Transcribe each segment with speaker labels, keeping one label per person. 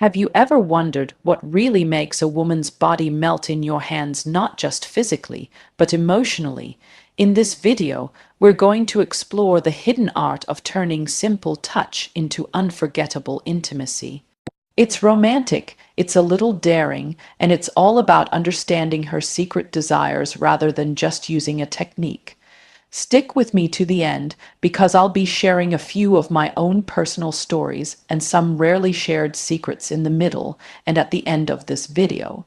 Speaker 1: Have you ever wondered what really makes a woman's body melt in your hands, not just physically, but emotionally? In this video, we're going to explore the hidden art of turning simple touch into unforgettable intimacy. It's romantic, it's a little daring, and it's all about understanding her secret desires rather than just using a technique. Stick with me to the end because I'll be sharing a few of my own personal stories and some rarely shared secrets in the middle and at the end of this video.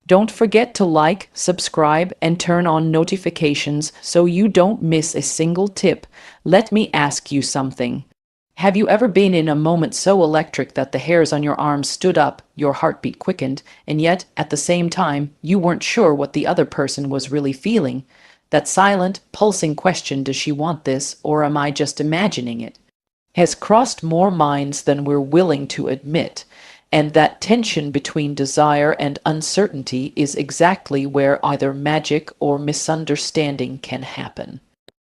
Speaker 1: Don't forget to like, subscribe, and turn on notifications so you don't miss a single tip. Let me ask you something. Have you ever been in a moment so electric that the hairs on your arms stood up, your heartbeat quickened, and yet, at the same time, you weren't sure what the other person was really feeling? That silent, pulsing question, does she want this, or am I just imagining it, has crossed more minds than we're willing to admit. And that tension between desire and uncertainty is exactly where either magic or misunderstanding can happen.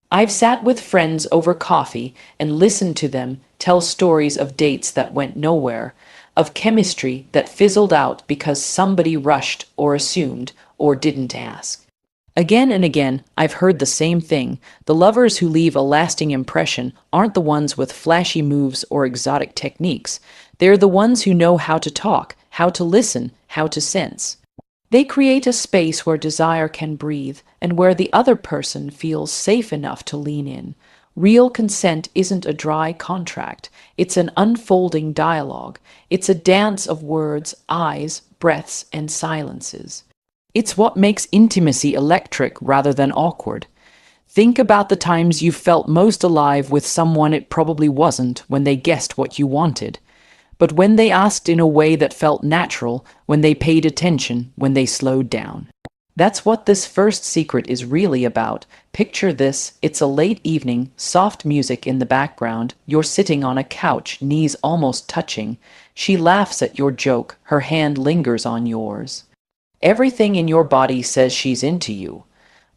Speaker 1: I've sat with friends over coffee and listened to them tell stories of dates that went nowhere, of chemistry that fizzled out because somebody rushed or assumed or didn't ask. Again and again, I've heard the same thing. The lovers who leave a lasting impression aren't the ones with flashy moves or exotic techniques. They're the ones who know how to talk, how to listen, how to sense. They create a space where desire can breathe and where the other person feels safe enough to lean in. Real consent isn't a dry contract. It's an unfolding dialogue. It's a dance of words, eyes, breaths, and silences. It's what makes intimacy electric rather than awkward. Think about the times you felt most alive with someone it probably wasn't when they guessed what you wanted, but when they asked in a way that felt natural, when they paid attention, when they slowed down. That's what this first secret is really about. Picture this, it's a late evening, soft music in the background, you're sitting on a couch, knees almost touching. She laughs at your joke, her hand lingers on yours. Everything in your body says she's into you.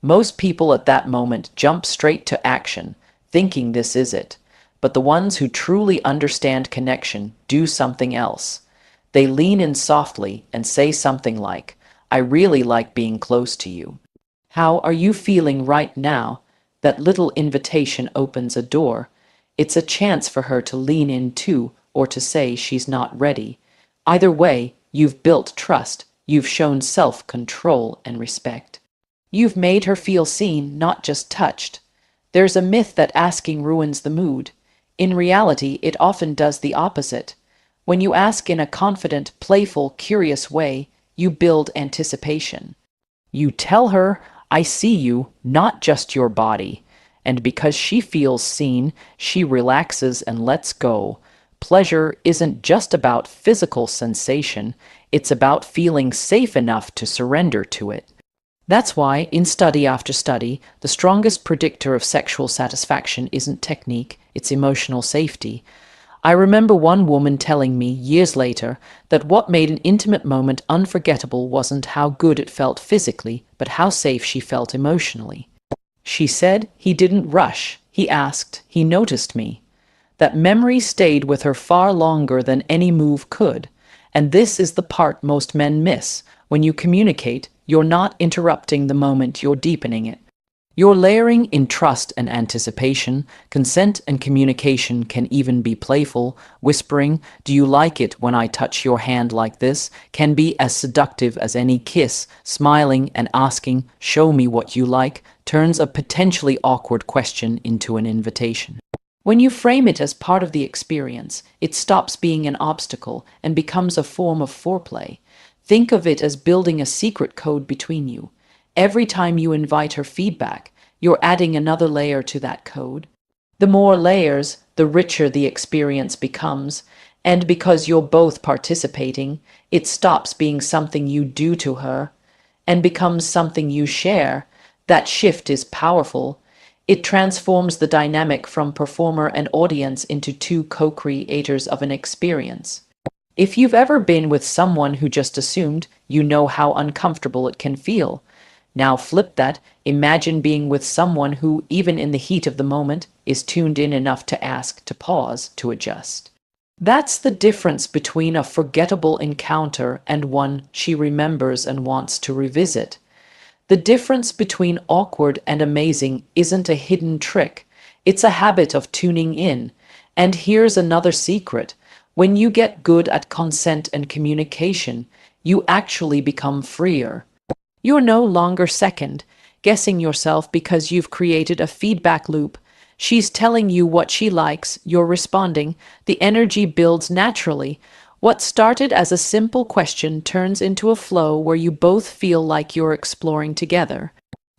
Speaker 1: Most people at that moment jump straight to action, thinking this is it. But the ones who truly understand connection do something else. They lean in softly and say something like, "I really like being close to you. How are you feeling right now?" That little invitation opens a door. It's a chance for her to lean in too, or to say she's not ready. Either way, you've built trust. You've shown self-control and respect. You've made her feel seen, not just touched. There's a myth that asking ruins the mood. In reality, it often does the opposite. When you ask in a confident, playful, curious way, you build anticipation. You tell her, "I see you, not just your body." And because she feels seen, she relaxes and lets go. Pleasure isn't just about physical sensation, it's about feeling safe enough to surrender to it. That's why, in study after study, the strongest predictor of sexual satisfaction isn't technique, it's emotional safety. I remember one woman telling me years later that what made an intimate moment unforgettable wasn't how good it felt physically, but how safe she felt emotionally. She said, "He didn't rush, he asked, he noticed me." That memory stayed with her far longer than any move could. And this is the part most men miss. When you communicate, you're not interrupting the moment, you're deepening it. You're layering in trust and anticipation. Consent and communication can even be playful. Whispering, "Do you like it when I touch your hand like this?" can be as seductive as any kiss. Smiling and asking, "Show me what you like," turns a potentially awkward question into an invitation. When you frame it as part of the experience, it stops being an obstacle and becomes a form of foreplay. Think of it as building a secret code between you. Every time you invite her feedback, you're adding another layer to that code. The more layers, the richer the experience becomes, and because you're both participating, it stops being something you do to her and becomes something you share. That shift is powerful. It transforms the dynamic from performer and audience into two co-creators of an experience. If you've ever been with someone who just assumed, you know how uncomfortable it can feel. Now flip that, imagine being with someone who, even in the heat of the moment, is tuned in enough to ask, to pause, to adjust. That's the difference between a forgettable encounter and one she remembers and wants to revisit. The difference between awkward and amazing isn't a hidden trick, it's a habit of tuning in. And here's another secret: when you get good at consent and communication, you actually become freer. You're no longer second guessing yourself because you've created a feedback loop. She's telling you what she likes, you're responding, the energy builds naturally. What started as a simple question turns into a flow where you both feel like you're exploring together.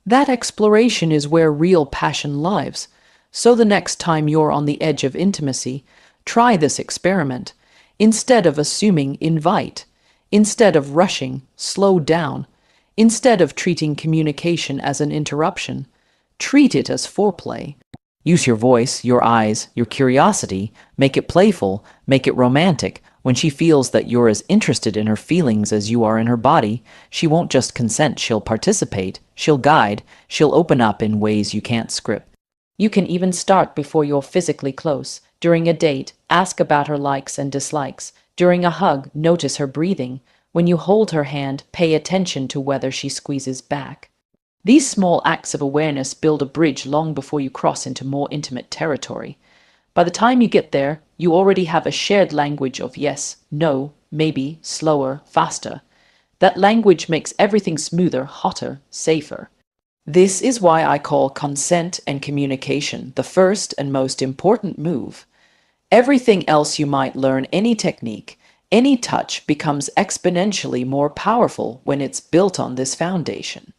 Speaker 1: That exploration is where real passion lives. So the next time you're on the edge of intimacy, try this experiment. Instead of assuming, invite. Instead of rushing, slow down. Instead of treating communication as an interruption, treat it as foreplay. Use your voice, your eyes, your curiosity, make it playful, make it romantic. When she feels that you're as interested in her feelings as you are in her body, she won't just consent, she'll participate, she'll guide, she'll open up in ways you can't script. You can even start before you're physically close. During a date, ask about her likes and dislikes. During a hug, notice her breathing. When you hold her hand, pay attention to whether she squeezes back. These small acts of awareness build a bridge long before you cross into more intimate territory. By the time you get there, you already have a shared language of yes, no, maybe, slower, faster. That language makes everything smoother, hotter, safer. This is why I call consent and communication the first and most important move. Everything else you might learn, any technique, any touch, becomes exponentially more powerful when it's built on this foundation.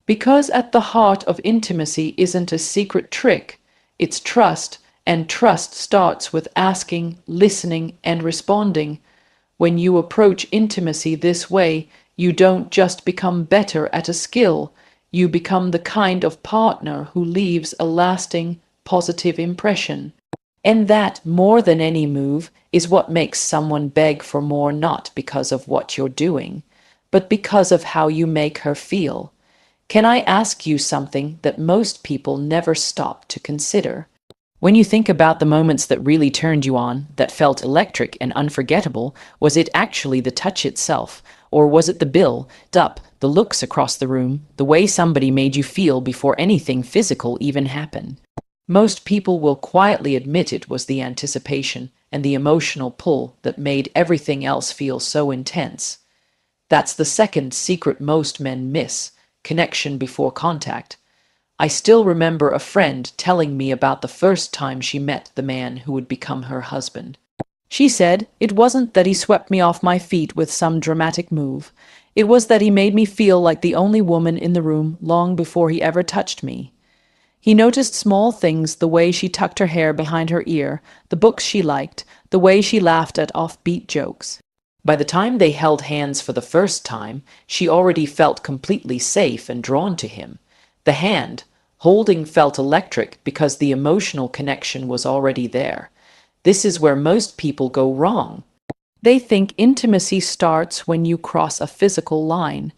Speaker 1: Because at the heart of intimacy isn't a secret trick, it's trust, and trust starts with asking, listening, and responding. When you approach intimacy this way, you don't just become better at a skill, you become the kind of partner who leaves a lasting, positive impression. And that, more than any move, is what makes someone beg for more, not because of what you're doing, but because of how you make her feel. Can I ask you something that most people never stop to consider? When you think about the moments that really turned you on, that felt electric and unforgettable, was it actually the touch itself? Or was it the build-up, the looks across the room, the way somebody made you feel before anything physical even happened? Most people will quietly admit it was the anticipation and the emotional pull that made everything else feel so intense. That's the second secret most men miss: connection before contact. I still remember a friend telling me about the first time she met the man who would become her husband. She said, "It wasn't that he swept me off my feet with some dramatic move. It was that he made me feel like the only woman in the room long before he ever touched me. He noticed small things: the way she tucked her hair behind her ear, the books she liked, the way she laughed at offbeat jokes. By the time they held hands for the first time, she already felt completely safe and drawn to him. The hand holding felt electric because the emotional connection was already there. This is where most people go wrong. They think intimacy starts when you cross a physical line.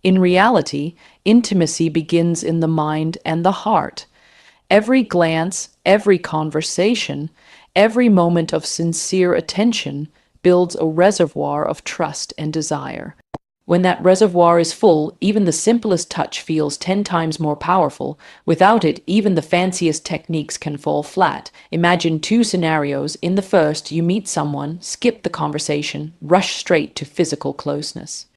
Speaker 1: In reality, intimacy begins in the mind and the heart. Every glance, every conversation, every moment of sincere attention builds a reservoir of trust and desire. When that reservoir is full, even the simplest touch feels 10 times more powerful. Without it, even the fanciest techniques can fall flat. Imagine two scenarios. In the first, you meet someone, skip the conversation, rush straight to physical closeness.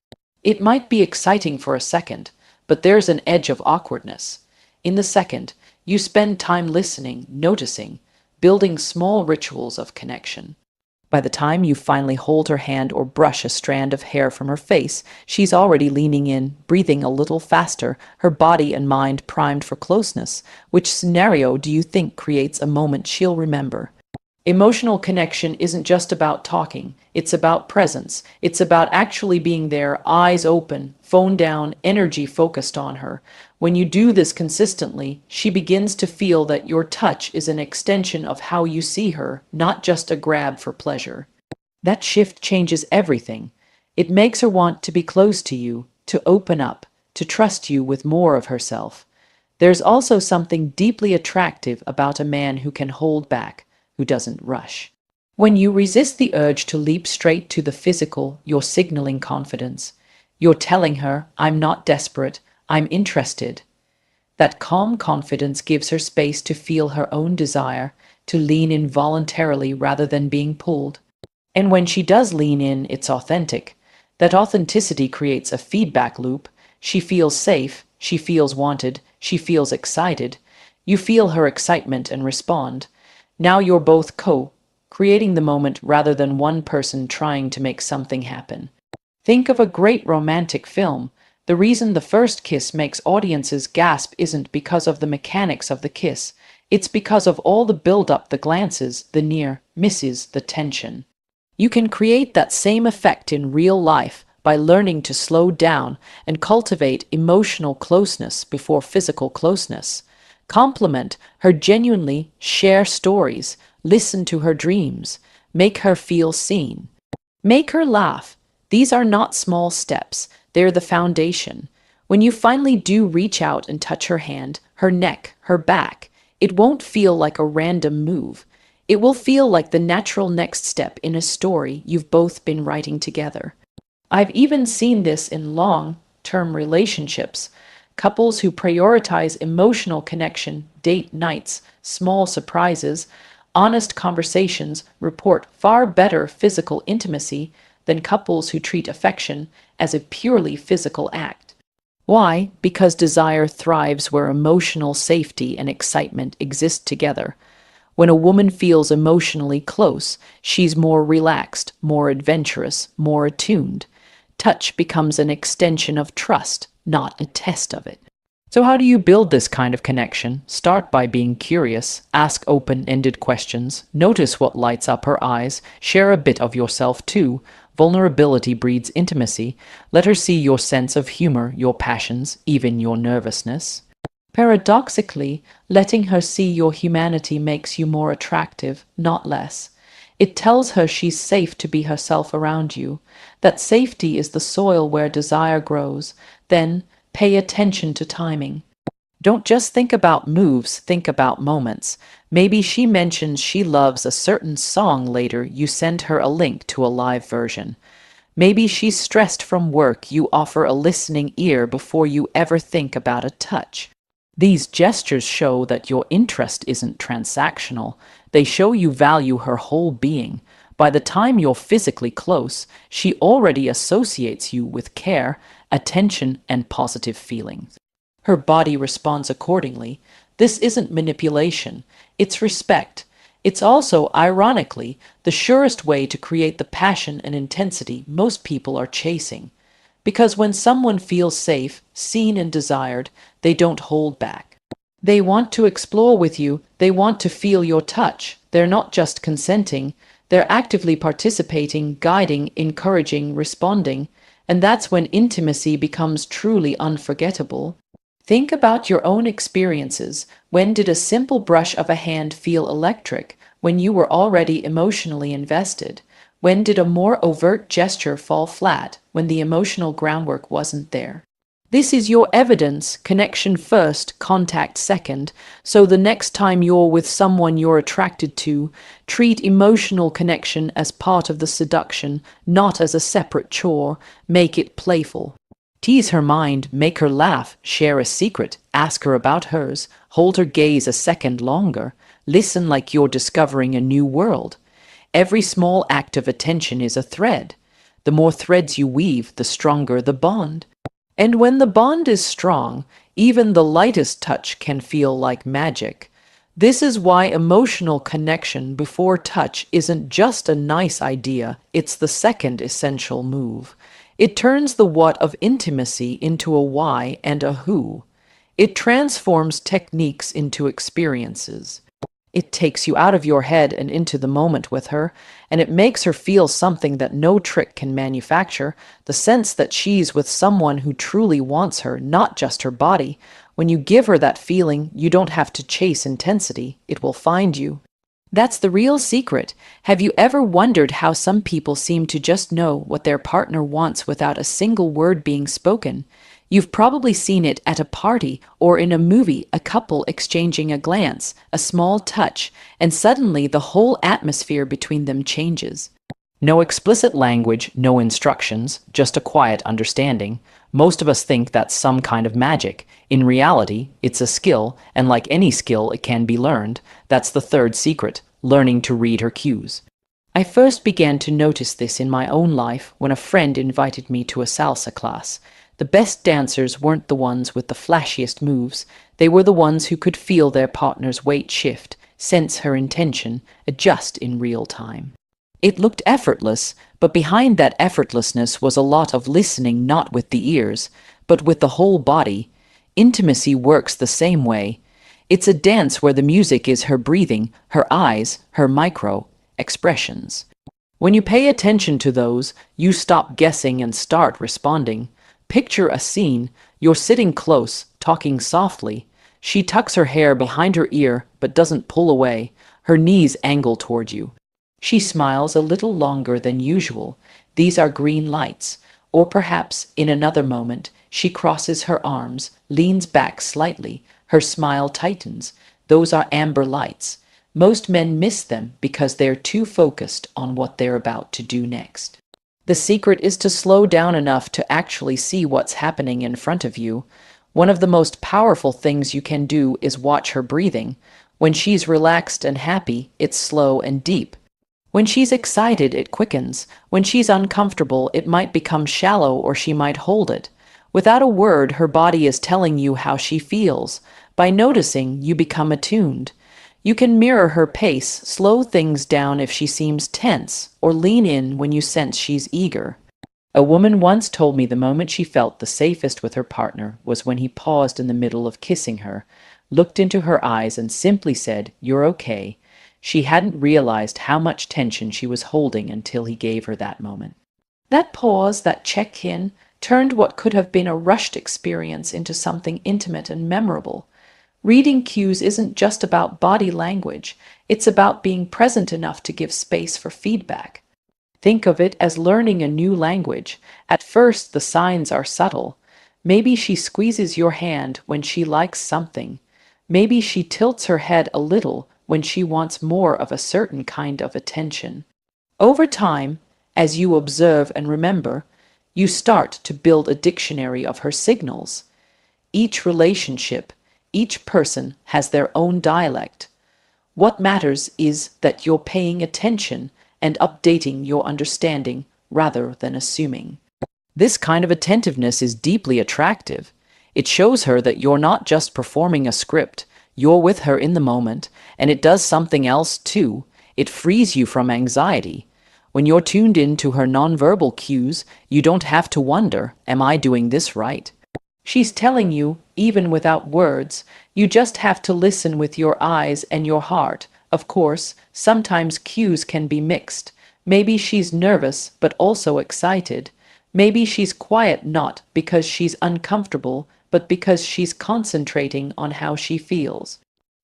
Speaker 1: It might be exciting for a second, but there's an edge of awkwardness. In the second, you spend time listening, noticing, building small rituals of connection. By the time you finally hold her hand or brush a strand of hair from her face, she's already leaning in, breathing a little faster, her body and mind primed for closeness. Which scenario do you think creates a moment she'll remember? Emotional connection isn't just about talking, it's about presence. It's about actually being there, eyes open, phone down, energy focused on her. When you do this consistently, she begins to feel that your touch is an extension of how you see her, not just a grab for pleasure. That shift changes everything. It makes her want to be close to you, to open up, to trust you with more of herself. There's also something deeply attractive about a man who can hold back, who doesn't rush. When you resist the urge to leap straight to the physical, you're signaling confidence. You're telling her, I'm not desperate, I'm interested. That calm confidence gives her space to feel her own desire, to lean in voluntarily rather than being pulled. And when she does lean in, it's authentic. That authenticity creates a feedback loop. She feels safe, she feels wanted, she feels excited. You feel her excitement and respond. Now you're both creating the moment rather than one person trying to make something happen. Think of a great romantic film. The reason the first kiss makes audiences gasp isn't because of the mechanics of the kiss. It's because of all the build-up, the glances, the near misses, the tension. You can create that same effect in real life by learning to slow down and cultivate emotional closeness before physical closeness. Compliment her genuinely, share stories, listen to her dreams, make her feel seen. Make her laugh. These are not small steps, they're the foundation. When you finally do reach out and touch her hand, her neck, her back, it won't feel like a random move. It will feel like the natural next step in a story you've both been writing together. I've even seen this in long-term relationships. Couples who prioritize emotional connection, date nights, small surprises, honest conversations report far better physical intimacy than couples who treat affection as a purely physical act. Why? Because desire thrives where emotional safety and excitement exist together. When a woman feels emotionally close, she's more relaxed, more adventurous, more attuned. Touch becomes an extension of trust, not a test of it. So how do you build this kind of connection? Start by being curious, ask open-ended questions, notice what lights up her eyes, share a bit of yourself too. Vulnerability breeds intimacy. Let her see your sense of humor, your passions, even your nervousness. Paradoxically, letting her see your humanity makes you more attractive, not less. It tells her she's safe to be herself around you, that safety is the soil where desire grows. Then, pay attention to timing. Don't just think about moves, think about moments. Maybe she mentions she loves a certain song later, you send her a link to a live version. Maybe she's stressed from work, you offer a listening ear before you ever think about a touch. These gestures show that your interest isn't transactional. They show you value her whole being. By the time you're physically close, she already associates you with care, attention, and positive feelings. Her body responds accordingly. This isn't manipulation, it's respect. It's also, ironically, the surest way to create the passion and intensity most people are chasing. Because when someone feels safe, seen, and desired, they don't hold back. They want to explore with you, they want to feel your touch. They're not just consenting, they're actively participating, guiding, encouraging, responding, and that's when intimacy becomes truly unforgettable. Think about your own experiences. When did a simple brush of a hand feel electric? When you were already emotionally invested? When did a more overt gesture fall flat? When the emotional groundwork wasn't there? This is your evidence, connection first, contact second. So the next time you're with someone you're attracted to, treat emotional connection as part of the seduction, not as a separate chore. Make it playful. Tease her mind, make her laugh, share a secret, ask her about hers, hold her gaze a second longer, listen like you're discovering a new world. Every small act of attention is a thread. The more threads you weave, the stronger the bond. And when the bond is strong, even the lightest touch can feel like magic. This is why emotional connection before touch isn't just a nice idea, it's the second essential move. It turns the what of intimacy into a why and a who. It transforms techniques into experiences. It takes you out of your head and into the moment with her, and it makes her feel something that no trick can manufacture, the sense that she's with someone who truly wants her, not just her body. When you give her that feeling, you don't have to chase intensity, it will find you. That's the real secret. Have you ever wondered how some people seem to just know what their partner wants without a single word being spoken? You've probably seen it at a party or in a movie, a couple exchanging a glance, a small touch, and suddenly the whole atmosphere between them changes. No explicit language, no instructions, just a quiet understanding. Most of us think that's some kind of magic. In reality, it's a skill, and like any skill, it can be learned. That's the third secret, learning to read her cues. I first began to notice this in my own life when a friend invited me to a salsa class. The best dancers weren't the ones with the flashiest moves. They were the ones who could feel their partner's weight shift, sense her intention, adjust in real time. It looked effortless, but behind that effortlessness was a lot of listening, not with the ears, but with the whole body. Intimacy works the same way. It's a dance where the music is her breathing, her eyes, her micro expressions. When you pay attention to those, you stop guessing and start responding. Picture a scene. You're sitting close, talking softly. She tucks her hair behind her ear, but doesn't pull away. Her knees angle toward you. She smiles a little longer than usual. These are green lights. Or perhaps, in another moment, she crosses her arms, leans back slightly. Her smile tightens. Those are amber lights. Most men miss them because they're too focused on what they're about to do next. The secret is to slow down enough to actually see what's happening in front of you. One of the most powerful things you can do is watch her breathing. When she's relaxed and happy, it's slow and deep. When she's excited, it quickens. When she's uncomfortable, it might become shallow or she might hold it. Without a word, her body is telling you how she feels. By noticing, you become attuned. You can mirror her pace, slow things down if she seems tense, or lean in when you sense she's eager. A woman once told me the moment she felt the safest with her partner was when he paused in the middle of kissing her, looked into her eyes and simply said, "You're okay." She hadn't realized how much tension she was holding until he gave her that moment. That pause, that check-in, turned what could have been a rushed experience into something intimate and memorable. Reading cues isn't just about body language, it's about being present enough to give space for feedback. Think of it as learning a new language. At first, the signs are subtle. Maybe she squeezes your hand when she likes something. Maybe she tilts her head a little when she wants more of a certain kind of attention. Over time, as you observe and remember, you start to build a dictionary of her signals. Each relationship, each person has their own dialect. What matters is that you're paying attention and updating your understanding rather than assuming. This kind of attentiveness is deeply attractive. It shows her that you're not just performing a script, you're with her in the moment, and it does something else too. It frees you from anxiety. When you're tuned in to her nonverbal cues, you don't have to wonder, am I doing this right? She's telling you, even without words. You just have to listen with your eyes and your heart. Of course, sometimes cues can be mixed. Maybe she's nervous, but also excited. Maybe she's quiet not because she's uncomfortable, but because she's concentrating on how she feels.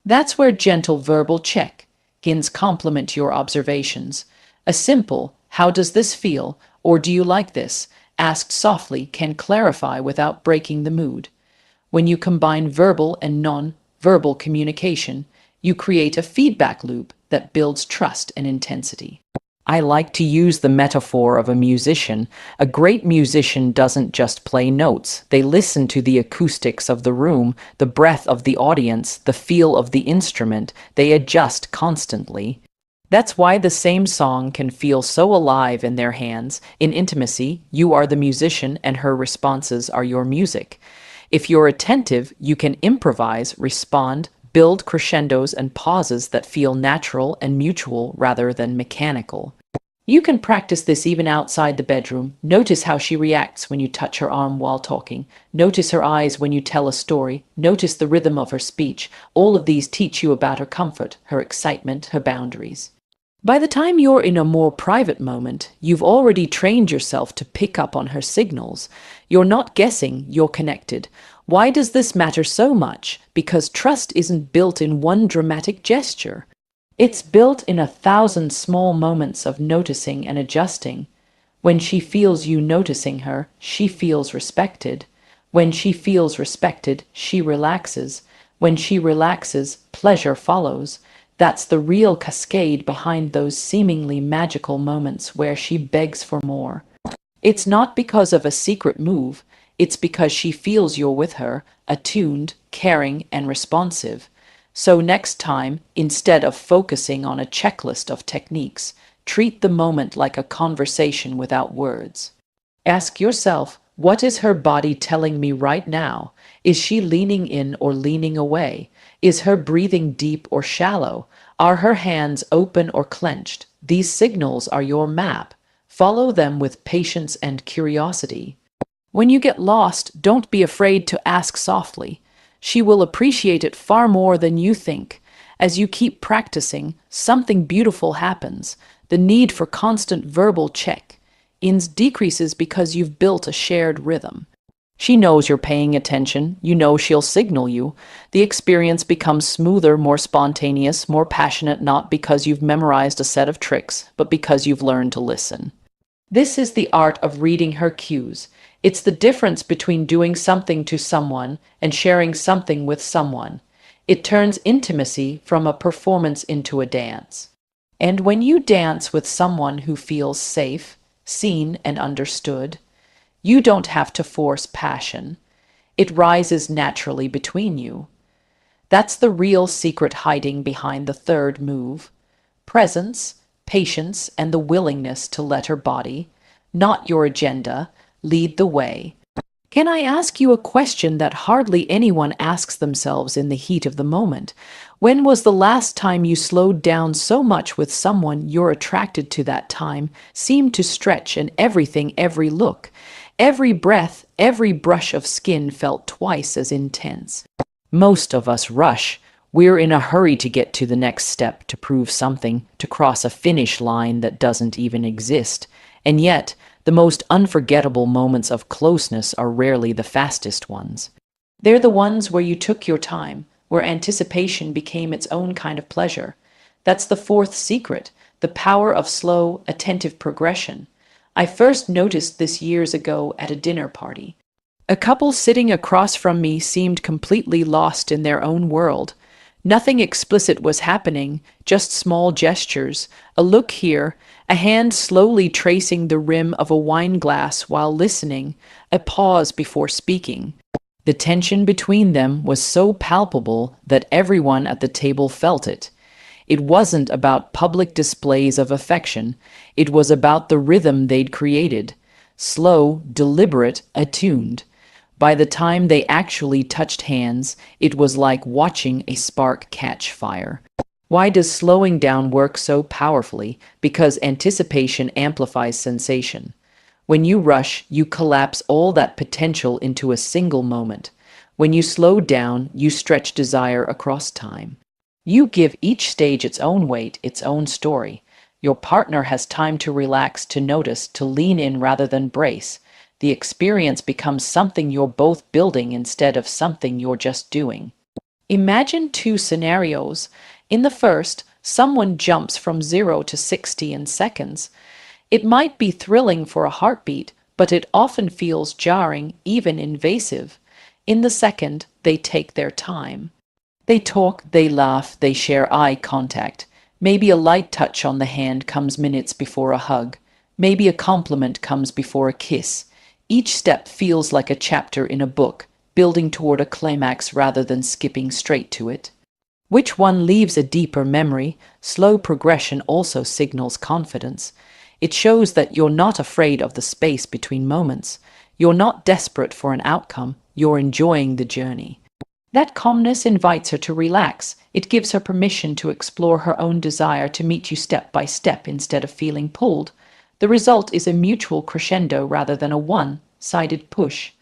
Speaker 1: That's where gentle verbal check-ins complement your observations. A simple, "How does this feel?" or "Do you like this?" asked softly can clarify without breaking the mood. When you combine verbal and non-verbal communication, you create a feedback loop that builds trust and intensity. I like to use the metaphor of a musician. A great musician doesn't just play notes. They listen to the acoustics of the room, the breath of the audience, the feel of the instrument. They adjust constantly. That's why the same song can feel so alive in their hands. In intimacy, you are the musician and her responses are your music. If you're attentive, you can improvise, respond, build crescendos and pauses that feel natural and mutual rather than mechanical. You can practice this even outside the bedroom. Notice how she reacts when you touch her arm while talking. Notice her eyes when you tell a story. Notice the rhythm of her speech. All of these teach you about her comfort, her excitement, her boundaries. By the time you're in a more private moment, you've already trained yourself to pick up on her signals. You're not guessing, you're connected. Why does this matter so much? Because trust isn't built in one dramatic gesture. It's built in 1,000 small moments of noticing and adjusting. When she feels you noticing her, she feels respected. When she feels respected, she relaxes. When she relaxes, pleasure follows. That's the real cascade behind those seemingly magical moments where she begs for more. It's not because of a secret move, it's because she feels you're with her, attuned, caring, and responsive. So next time, instead of focusing on a checklist of techniques, treat the moment like a conversation without words. Ask yourself, what is her body telling me right now? Is she leaning in or leaning away? Is her breathing deep or shallow? Are her hands open or clenched? These signals are your map. Follow them with patience and curiosity. When you get lost, don't be afraid to ask softly. She will appreciate it far more than you think. As you keep practicing, something beautiful happens. The need for constant verbal check-ins decreases because you've built a shared rhythm. She knows you're paying attention. You know she'll signal you. The experience becomes smoother, more spontaneous, more passionate, not because you've memorized a set of tricks, but because you've learned to listen. This is the art of reading her cues. It's the difference between doing something to someone and sharing something with someone. It turns intimacy from a performance into a dance. And when you dance with someone who feels safe, seen, and understood, you don't have to force passion. It rises naturally between you. That's the real secret hiding behind the third move. Presence, patience, and the willingness to let her body, not your agenda, lead the way. Can I ask you a question that hardly anyone asks themselves in the heat of the moment? When was the last time you slowed down so much with someone you're attracted to that time seemed to stretch and everything, every look, every breath, every brush of skin felt twice as intense? Most of us rush. We're in a hurry to get to the next step, to prove something, to cross a finish line that doesn't even exist. And yet, the most unforgettable moments of closeness are rarely the fastest ones. They're the ones where you took your time, where anticipation became its own kind of pleasure. That's the fourth secret, the power of slow, attentive progression. I first noticed this years ago at a dinner party. A couple sitting across from me seemed completely lost in their own world. Nothing explicit was happening, just small gestures, a look here, a hand slowly tracing the rim of a wine glass while listening, a pause before speaking. The tension between them was so palpable that everyone at the table felt it. It wasn't about public displays of affection, it was about the rhythm they'd created. Slow, deliberate, attuned. By the time they actually touched hands, it was like watching a spark catch fire. Why does slowing down work so powerfully? Because anticipation amplifies sensation. When you rush, you collapse all that potential into a single moment. When you slow down, you stretch desire across time. You give each stage its own weight, its own story. Your partner has time to relax, to notice, to lean in rather than brace. The experience becomes something you're both building instead of something you're just doing. Imagine two scenarios. In the first, someone jumps from 0 to 60 in seconds. It might be thrilling for a heartbeat, but it often feels jarring, even invasive. In the second, they take their time. They talk, they laugh, they share eye contact. Maybe a light touch on the hand comes minutes before a hug. Maybe a compliment comes before a kiss. Each step feels like a chapter in a book, building toward a climax rather than skipping straight to it. Which one leaves a deeper memory? Slow progression also signals confidence. It shows that you're not afraid of the space between moments. You're not desperate for an outcome. You're enjoying the journey. That calmness invites her to relax. It gives her permission to explore her own desire, to meet you step by step instead of feeling pulled. The result is a mutual crescendo rather than a one-sided push.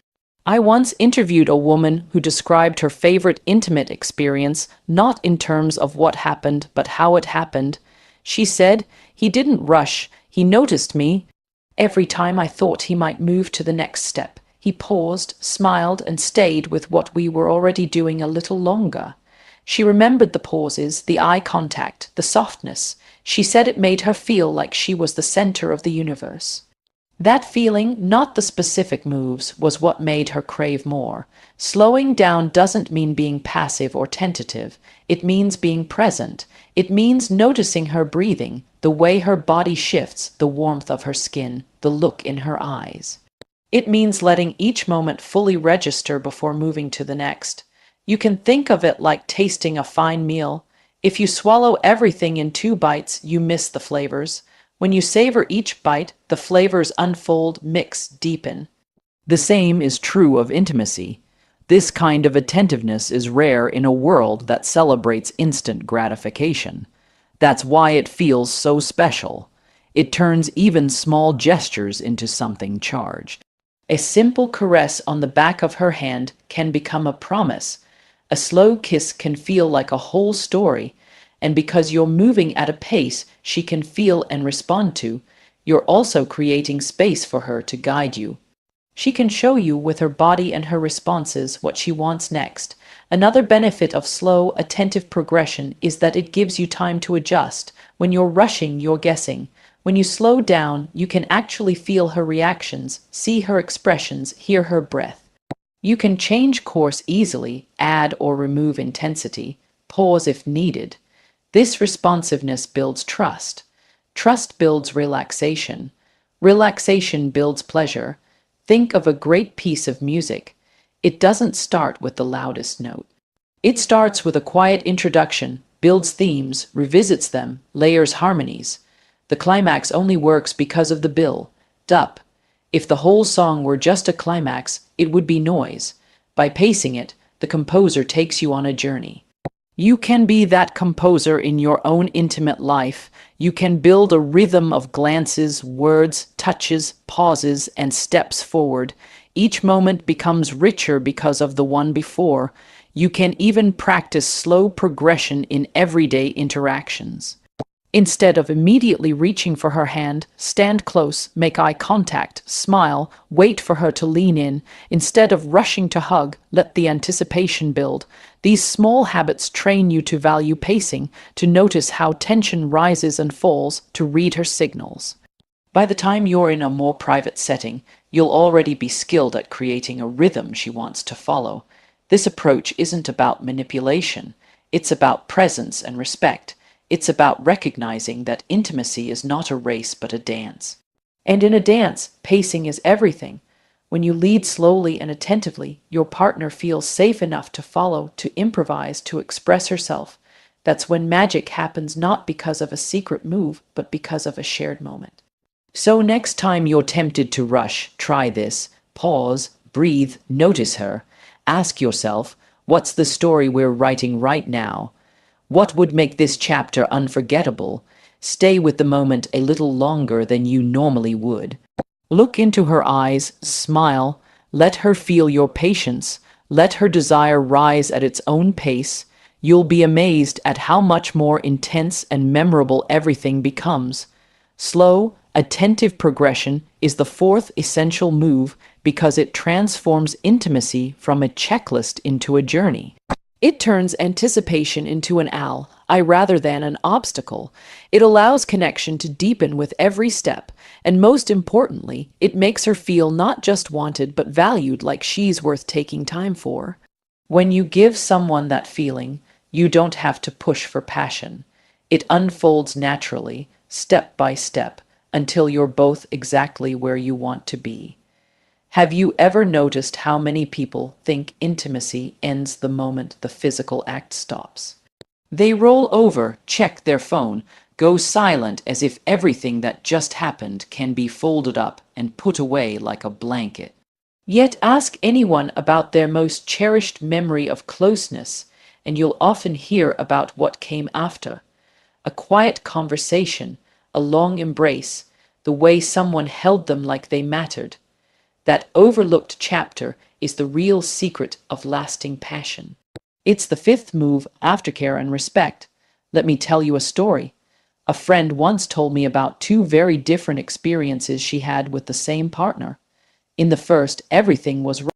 Speaker 1: I once interviewed a woman who described her favorite intimate experience not in terms of what happened, but how it happened. She said, "He didn't rush. He noticed me. Every time I thought he might move to the next step, he paused, smiled, and stayed with what we were already doing a little longer." She remembered the pauses, the eye contact, the softness. She said it made her feel like she was the center of the universe. That feeling, not the specific moves, was what made her crave more. Slowing down doesn't mean being passive or tentative. It means being present. It means noticing her breathing, the way her body shifts, the warmth of her skin, the look in her eyes. It means letting each moment fully register before moving to the next. You can think of it like tasting a fine meal. If you swallow everything in 2 bites, you miss the flavors. When you savor each bite, the flavors unfold, mix, deepen. The same is true of intimacy. This kind of attentiveness is rare in a world that celebrates instant gratification. That's why it feels so special. It turns even small gestures into something charged. A simple caress on the back of her hand can become a promise. A slow kiss can feel like a whole story. And because you're moving at a pace she can feel and respond to, you're also creating space for her to guide you. She can show you with her body and her responses what she wants next. Another benefit of slow, attentive progression is that it gives you time to adjust. When you're rushing, you're guessing. When you slow down, you can actually feel her reactions, see her expressions, hear her breath. You can change course easily, add or remove intensity, pause if needed. This responsiveness builds trust. Trust builds relaxation. Relaxation builds pleasure. Think of a great piece of music. It doesn't start with the loudest note. It starts with a quiet introduction, builds themes, revisits them, layers harmonies. The climax only works because of the build-up. If the whole song were just a climax, it would be noise. By pacing it, the composer takes you on a journey. You can be that composer in your own intimate life. You can build a rhythm of glances, words, touches, pauses, and steps forward. Each moment becomes richer because of the one before. You can even practice slow progression in everyday interactions. Instead of immediately reaching for her hand, stand close, make eye contact, smile, wait for her to lean in. Instead of rushing to hug, let the anticipation build. These small habits train you to value pacing, to notice how tension rises and falls, to read her signals. By the time you're in a more private setting, you'll already be skilled at creating a rhythm she wants to follow. This approach isn't about manipulation. It's about presence and respect. It's about recognizing that intimacy is not a race but a dance. And in a dance, pacing is everything. When you lead slowly and attentively, your partner feels safe enough to follow, to improvise, to express herself. That's when magic happens, not because of a secret move, but because of a shared moment. So next time you're tempted to rush, try this. Pause, breathe, notice her. Ask yourself, what's the story we're writing right now? What would make this chapter unforgettable? Stay with the moment a little longer than you normally would. Look into her eyes, smile, let her feel your patience, let her desire rise at its own pace. You'll be amazed at how much more intense and memorable everything becomes. Slow, attentive progression is the fourth essential move because it transforms intimacy from a checklist into a journey. It turns anticipation into an ally rather than an obstacle. It allows connection to deepen with every step, and most importantly, it makes her feel not just wanted but valued, like she's worth taking time for. When you give someone that feeling, you don't have to push for passion. It unfolds naturally, step by step, until you're both exactly where you want to be. Have you ever noticed how many people think intimacy ends the moment the physical act stops? They roll over, check their phone, go silent as if everything that just happened can be folded up and put away like a blanket. Yet ask anyone about their most cherished memory of closeness, and you'll often hear about what came after. A quiet conversation, a long embrace, the way someone held them like they mattered. That overlooked chapter is the real secret of lasting passion. It's the fifth move, aftercare and respect. Let me tell you a story. A friend once told me about two very different experiences she had with the same partner. In the first, everything was right.